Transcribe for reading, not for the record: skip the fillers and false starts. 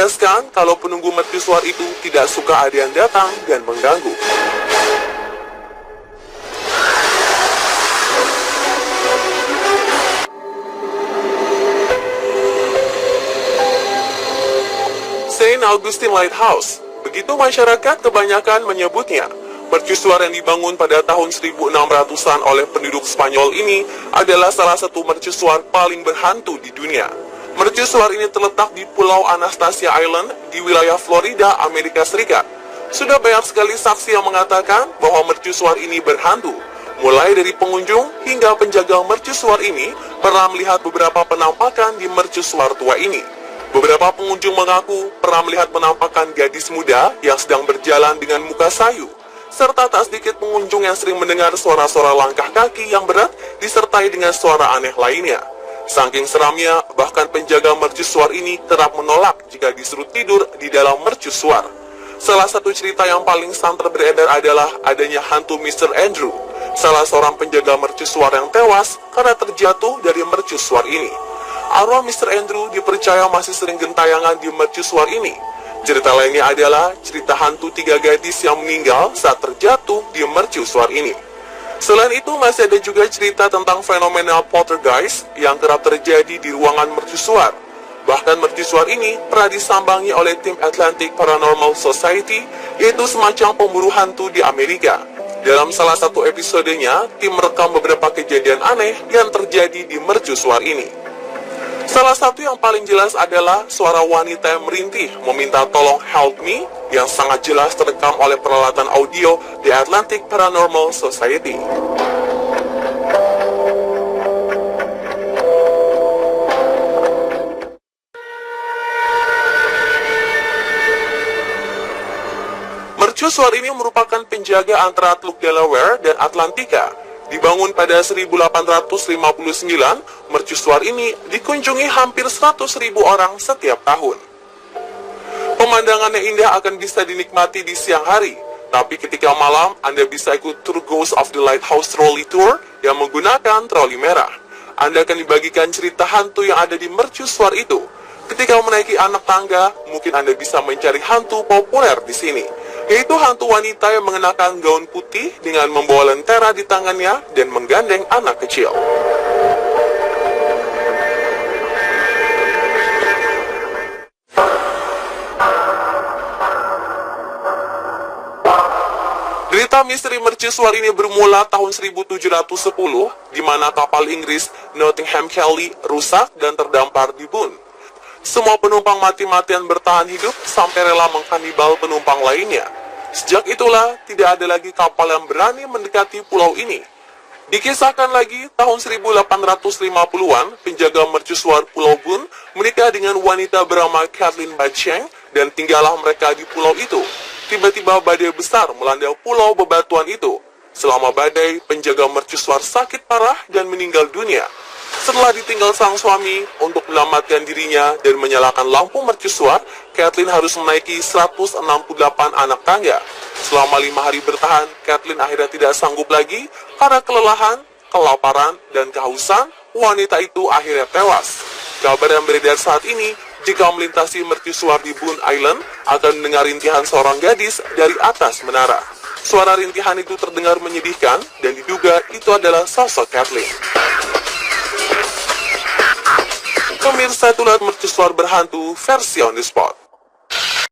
menegaskan kalau penunggu mercusuar itu tidak suka ada yang datang dan mengganggu. Saint Augustine Lighthouse, begitu masyarakat kebanyakan menyebutnya. Mercusuar yang dibangun pada tahun 1600-an oleh penduduk Spanyol ini adalah salah satu mercusuar paling berhantu di dunia. Mercusuar ini terletak di Pulau Anastasia Island di wilayah Florida, Amerika Serikat. Sudah banyak sekali saksi yang mengatakan bahwa mercusuar ini berhantu. Mulai dari pengunjung hingga penjaga mercusuar ini pernah melihat beberapa penampakan di mercusuar tua ini. Beberapa pengunjung mengaku pernah melihat penampakan gadis muda yang sedang berjalan dengan muka sayu, serta tak sedikit pengunjung yang sering mendengar suara-suara langkah kaki yang berat disertai dengan suara aneh lainnya. Saking seramnya, bahkan penjaga mercusuar ini kerap menolak jika disuruh tidur di dalam mercusuar. Salah satu cerita yang paling santer beredar adalah adanya hantu Mr. Andrew, salah seorang penjaga mercusuar yang tewas karena terjatuh dari mercusuar ini. Arwah Mr. Andrew dipercaya masih sering gentayangan di mercusuar ini. Cerita lainnya adalah cerita hantu 3 gadis yang meninggal saat terjatuh di mercusuar ini. Selain itu masih ada juga cerita tentang fenomena poltergeist yang kerap terjadi di ruangan mercusuar. Bahkan mercusuar ini pernah disambangi oleh tim Atlantic Paranormal Society, yaitu semacam pemburu hantu di Amerika. Dalam salah satu episodenya, tim merekam beberapa kejadian aneh yang terjadi di mercusuar ini. Salah satu yang paling jelas adalah suara wanita yang merintih meminta tolong help me yang sangat jelas terekam oleh peralatan audio di Atlantic Paranormal Society. Mercusuar ini merupakan penjaga antara Teluk Delaware dan Atlantika. Dibangun pada 1859, mercusuar ini dikunjungi hampir 100.000 orang setiap tahun. Pemandangannya indah akan bisa dinikmati di siang hari, tapi ketika malam Anda bisa ikut tour Ghost of the Lighthouse Trolley Tour yang menggunakan troli merah. Anda akan dibagikan cerita hantu yang ada di mercusuar itu. Ketika menaiki anak tangga, mungkin Anda bisa mencari hantu populer di sini, yaitu hantu wanita yang mengenakan gaun putih dengan membawa lentera di tangannya dan menggandeng anak kecil. Cerita misteri mercusuar ini bermula tahun 1710, di mana kapal Inggris Nottingham Kelly rusak dan terdampar di bun. Semua penumpang mati-matian bertahan hidup sampai rela mengkanibal penumpang lainnya. Sejak itulah, tidak ada lagi kapal yang berani mendekati pulau ini. Dikisahkan lagi, tahun 1850-an, penjaga mercusuar Pulau Bun menikah dengan wanita bernama Kathleen Bacheng dan tinggallah mereka di pulau itu. Tiba-tiba badai besar melanda pulau bebatuan itu. Selama badai, penjaga mercusuar sakit parah dan meninggal dunia. Setelah ditinggal sang suami, untuk menyelamatkan dirinya dan menyalakan lampu mercusuar, Kathleen harus menaiki 168 anak tangga. Selama 5 hari bertahan, Kathleen akhirnya tidak sanggup lagi karena kelelahan, kelaparan, dan kehausan. Wanita itu akhirnya tewas. Kabar yang beredar saat ini, jika melintasi mercusuar di Boone Island, akan mendengar rintihan seorang gadis dari atas menara. Suara rintihan itu terdengar menyedihkan, dan diduga itu adalah sosok Kathleen. Pemirsa, itulah mercusuar berhantu versi on the spot.